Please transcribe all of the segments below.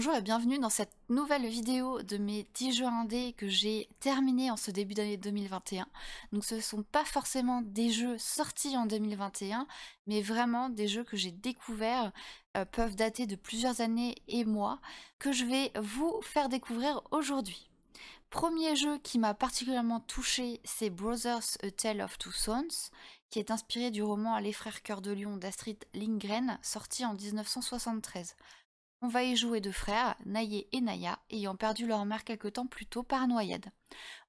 Bonjour et bienvenue dans cette nouvelle vidéo de mes 10 jeux indés que j'ai terminés en ce début d'année 2021. Donc ce ne sont pas forcément des jeux sortis en 2021, mais vraiment des jeux que j'ai découverts, peuvent dater de plusieurs années et mois, que je vais vous faire découvrir aujourd'hui. Premier jeu qui m'a particulièrement touchée, c'est Brothers A Tale of Two Sons, qui est inspiré du roman Les Frères Cœur de Lion d'Astrid Lindgren, sorti en 1973. On va y jouer deux frères, Naye et Naya, ayant perdu leur mère quelque temps plus tôt par noyade.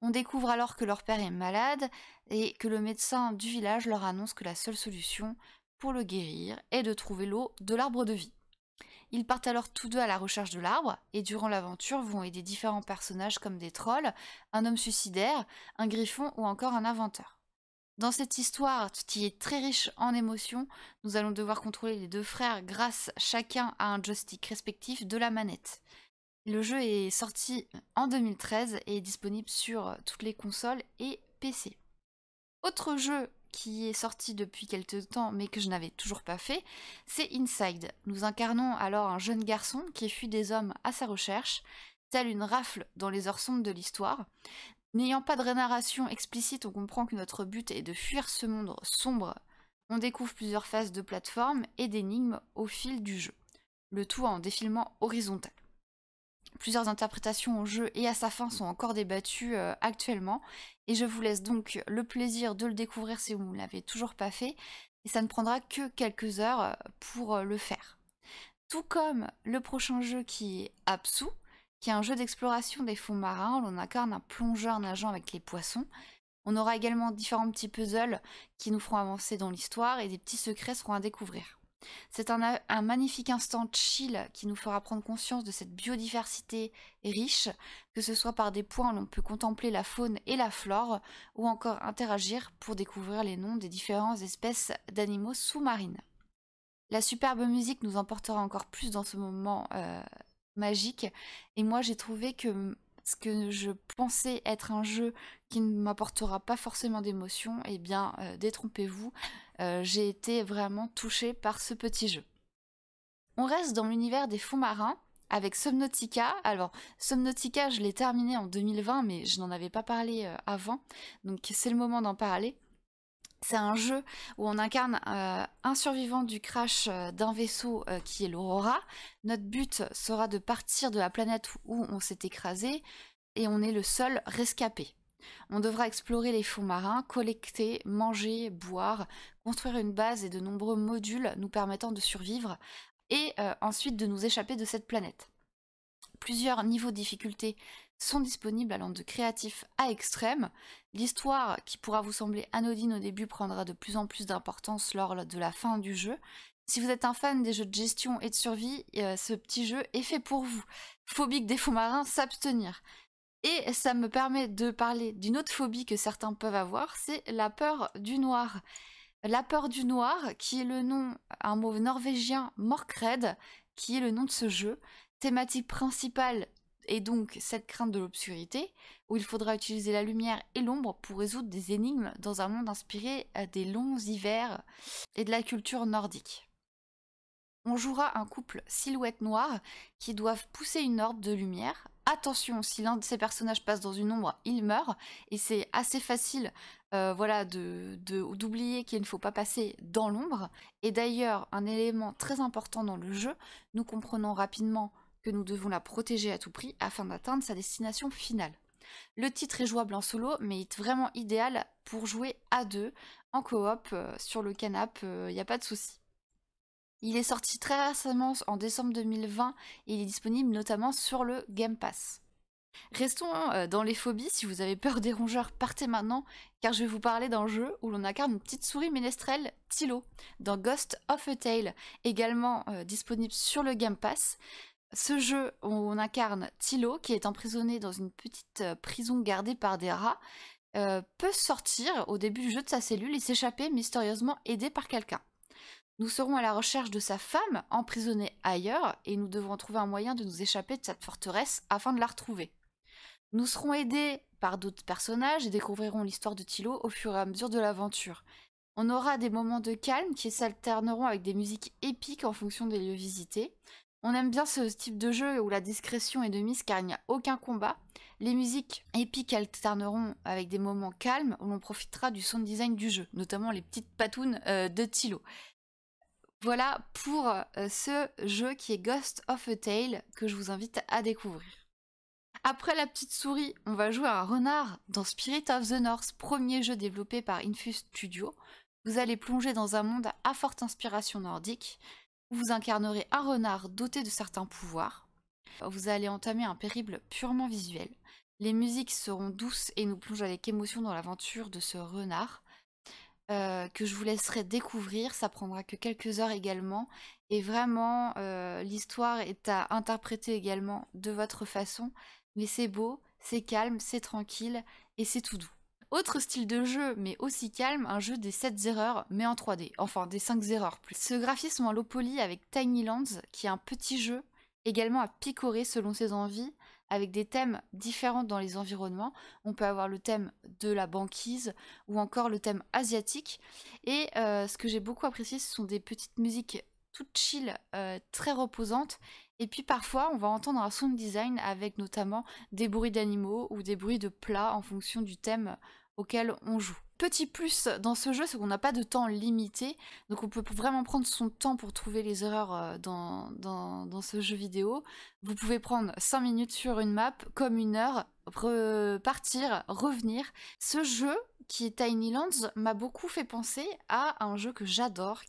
On découvre alors que leur père est malade et que le médecin du village leur annonce que la seule solution pour le guérir est de trouver l'eau de l'arbre de vie. Ils partent alors tous deux à la recherche de l'arbre et durant l'aventure vont aider différents personnages comme des trolls, un homme suicidaire, un griffon ou encore un inventeur. Dans cette histoire qui est très riche en émotions, nous allons devoir contrôler les deux frères grâce chacun à un joystick respectif de la manette. Le jeu est sorti en 2013 et est disponible sur toutes les consoles et PC. Autre jeu qui est sorti depuis quelques temps mais que je n'avais toujours pas fait, c'est Inside. Nous incarnons alors un jeune garçon qui fuit des hommes à sa recherche, tel une rafle dans les heures sombres de l'histoire. N'ayant pas de narration explicite, on comprend que notre but est de fuir ce monde sombre. On découvre plusieurs phases de plateforme et d'énigmes au fil du jeu, le tout en défilement horizontal. Plusieurs interprétations au jeu et à sa fin sont encore débattues actuellement, et je vous laisse donc le plaisir de le découvrir si vous ne l'avez toujours pas fait, et ça ne prendra que quelques heures pour le faire. Tout comme le prochain jeu qui est Apsu, qui est un jeu d'exploration des fonds marins où l'on incarne un plongeur nageant avec les poissons. On aura également différents petits puzzles qui nous feront avancer dans l'histoire et des petits secrets seront à découvrir. C'est un magnifique instant chill qui nous fera prendre conscience de cette biodiversité riche, que ce soit par des points où l'on peut contempler la faune et la flore, ou encore interagir pour découvrir les noms des différentes espèces d'animaux sous-marines. La superbe musique nous emportera encore plus dans ce moment magique, et moi j'ai trouvé que ce que je pensais être un jeu qui ne m'apportera pas forcément d'émotion, eh bien détrompez-vous, j'ai été vraiment touchée par ce petit jeu. On reste dans l'univers des fonds marins avec Subnautica. Alors Subnautica je l'ai terminé en 2020 mais je n'en avais pas parlé avant, donc c'est le moment d'en parler. C'est un jeu où on incarne un survivant du crash d'un vaisseau qui est l'Aurora. Notre but sera de partir de la planète où on s'est écrasé et on est le seul rescapé. On devra explorer les fonds marins, collecter, manger, boire, construire une base et de nombreux modules nous permettant de survivre et ensuite de nous échapper de cette planète. Plusieurs niveaux de difficulté sont disponibles allant de créatif à extrême. L'histoire, qui pourra vous sembler anodine au début, prendra de plus en plus d'importance lors de la fin du jeu. Si vous êtes un fan des jeux de gestion et de survie, ce petit jeu est fait pour vous. Phobique des fonds marins, s'abstenir. Et ça me permet de parler d'une autre phobie que certains peuvent avoir, c'est la peur du noir. La peur du noir, qui est le nom, un mot norvégien, Morkred, qui est le nom de ce jeu. Thématique principale est donc cette crainte de l'obscurité, où il faudra utiliser la lumière et l'ombre pour résoudre des énigmes dans un monde inspiré des longs hivers et de la culture nordique. On jouera un couple silhouette noire qui doivent pousser une orbe de lumière. Attention, si l'un de ces personnages passe dans une ombre, il meurt, et c'est assez facile voilà, d'oublier qu'il ne faut pas passer dans l'ombre. Et d'ailleurs, un élément très important dans le jeu, nous comprenons rapidement que nous devons la protéger à tout prix afin d'atteindre sa destination finale. Le titre est jouable en solo, mais est vraiment idéal pour jouer à deux, en coop, sur le canapé, il n'y a pas de souci. Il est sorti très récemment en décembre 2020 et il est disponible notamment sur le Game Pass. Restons dans les phobies, si vous avez peur des rongeurs, partez maintenant, car je vais vous parler d'un jeu où l'on incarne une petite souris ménestrelle, Tilo, dans Ghost of a Tale, également disponible sur le Game Pass. Ce jeu où on incarne Tilo, qui est emprisonné dans une petite prison gardée par des rats, peut sortir au début du jeu de sa cellule et s'échapper mystérieusement aidé par quelqu'un. Nous serons à la recherche de sa femme, emprisonnée ailleurs, et nous devrons trouver un moyen de nous échapper de cette forteresse afin de la retrouver. Nous serons aidés par d'autres personnages et découvrirons l'histoire de Tilo au fur et à mesure de l'aventure. On aura des moments de calme qui s'alterneront avec des musiques épiques en fonction des lieux visités. On aime bien ce type de jeu où la discrétion est de mise car il n'y a aucun combat. Les musiques épiques alterneront avec des moments calmes où l'on profitera du sound design du jeu, notamment les petites patounes de Thilo. Voilà pour ce jeu qui est Ghost of a Tale que je vous invite à découvrir. Après la petite souris, on va jouer à un renard dans Spirit of the North, premier jeu développé par Infus Studio. Vous allez plonger dans un monde à forte inspiration nordique. Vous incarnerez un renard doté de certains pouvoirs. Vous allez entamer un périple purement visuel. Les musiques seront douces et nous plongent avec émotion dans l'aventure de ce renard. Que je vous laisserai découvrir, ça prendra que quelques heures également, et vraiment l'histoire est à interpréter également de votre façon, mais c'est beau, c'est calme, c'est tranquille et c'est tout doux. Autre style de jeu, mais aussi calme, un jeu des 7 erreurs, mais en 3D, enfin des 5 erreurs plus. Ce graphisme en low poly avec Tiny Lands, qui est un petit jeu, également à picorer selon ses envies, avec des thèmes différents dans les environnements. On peut avoir le thème de la banquise ou encore le thème asiatique. Et ce que j'ai beaucoup apprécié, ce sont des petites musiques toutes chill, très reposantes. Et puis parfois, on va entendre un sound design avec notamment des bruits d'animaux ou des bruits de plats en fonction du thème auquel on joue. Petit plus dans ce jeu, c'est qu'on n'a pas de temps limité, donc on peut vraiment prendre son temps pour trouver les erreurs dans ce jeu vidéo. Vous pouvez prendre 5 minutes sur une map, comme 1 heure, repartir, revenir. Ce jeu, qui est Tiny Lands, m'a beaucoup fait penser à un jeu que j'adore,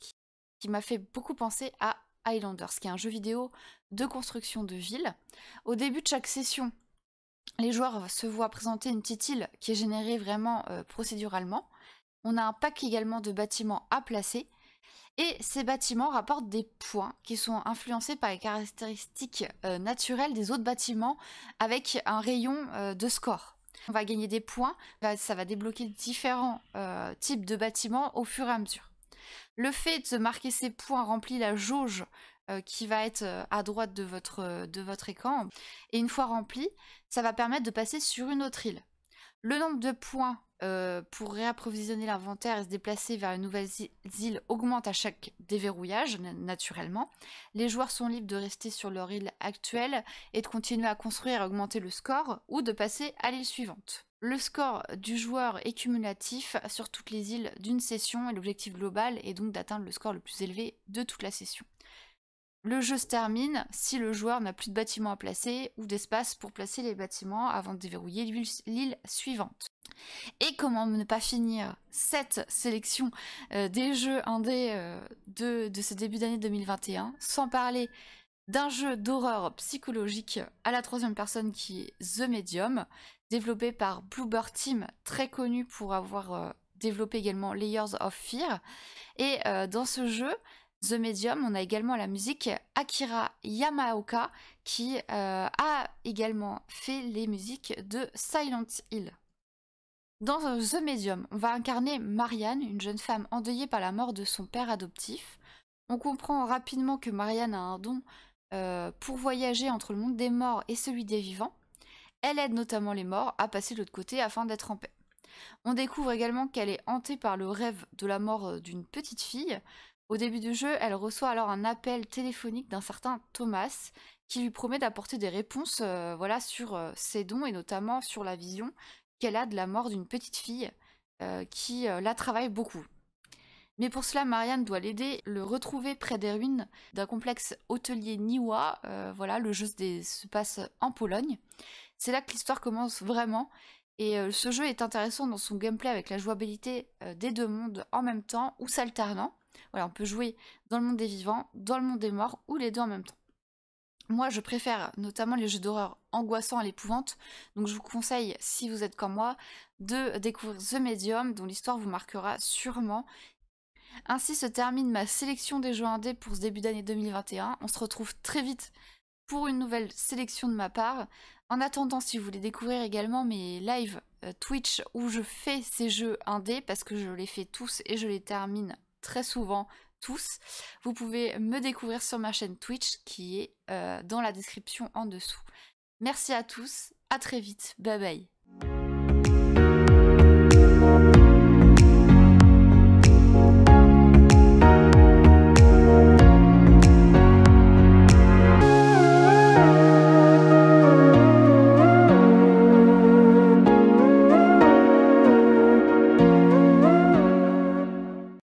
qui m'a fait beaucoup penser à Highlanders, qui est un jeu vidéo de construction de ville. Au début de chaque session, les joueurs se voient présenter une petite île qui est générée vraiment procéduralement. On a un pack également de bâtiments à placer. Et ces bâtiments rapportent des points qui sont influencés par les caractéristiques naturelles des autres bâtiments avec un rayon de score. On va gagner des points, ça va débloquer différents types de bâtiments au fur et à mesure. Le fait de marquer ces points remplit la jauge qui va être à droite de votre écran. Et une fois rempli, ça va permettre de passer sur une autre île. Le nombre de points pour réapprovisionner l'inventaire et se déplacer vers une nouvelle île augmente à chaque déverrouillage, naturellement. Les joueurs sont libres de rester sur leur île actuelle et de continuer à construire et augmenter le score, ou de passer à l'île suivante. Le score du joueur est cumulatif sur toutes les îles d'une session et l'objectif global est donc d'atteindre le score le plus élevé de toute la session. Le jeu se termine si le joueur n'a plus de bâtiments à placer ou d'espace pour placer les bâtiments avant de déverrouiller l'île suivante. Et comment ne pas finir cette sélection des jeux indés de ce début d'année 2021 sans parler d'un jeu d'horreur psychologique à la 3e personne qui est The Medium, développé par Bluebird Team, très connu pour avoir développé également Layers of Fear. Et dans ce jeu, The Medium, on a également la musique Akira Yamaoka qui a également fait les musiques de Silent Hill. Dans The Medium, on va incarner Marianne, une jeune femme endeuillée par la mort de son père adoptif. On comprend rapidement que Marianne a un don pour voyager entre le monde des morts et celui des vivants. Elle aide notamment les morts à passer de l'autre côté afin d'être en paix. On découvre également qu'elle est hantée par le rêve de la mort d'une petite fille. Au début du jeu, elle reçoit alors un appel téléphonique d'un certain Thomas qui lui promet d'apporter des réponses voilà, sur ses dons et notamment sur la vision qu'elle a de la mort d'une petite fille qui la travaille beaucoup. Mais pour cela, Marianne doit l'aider, le retrouver près des ruines d'un complexe hôtelier Niwa. Voilà, le jeu se passe en Pologne. C'est là que l'histoire commence vraiment. Et ce jeu est intéressant dans son gameplay avec la jouabilité des deux mondes en même temps ou s'alternant. Voilà, on peut jouer dans le monde des vivants, dans le monde des morts ou les deux en même temps. Moi, je préfère notamment les jeux d'horreur angoissants à l'épouvante, donc je vous conseille, si vous êtes comme moi, de découvrir The Medium, dont l'histoire vous marquera sûrement. Ainsi se termine ma sélection des jeux indés pour ce début d'année 2021. On se retrouve très vite pour une nouvelle sélection de ma part. En attendant, si vous voulez découvrir également mes lives Twitch où je fais ces jeux indés, parce que je les fais tous et je les termine très souvent tous, vous pouvez me découvrir sur ma chaîne Twitch qui est dans la description en dessous. Merci à tous, à très vite, bye bye.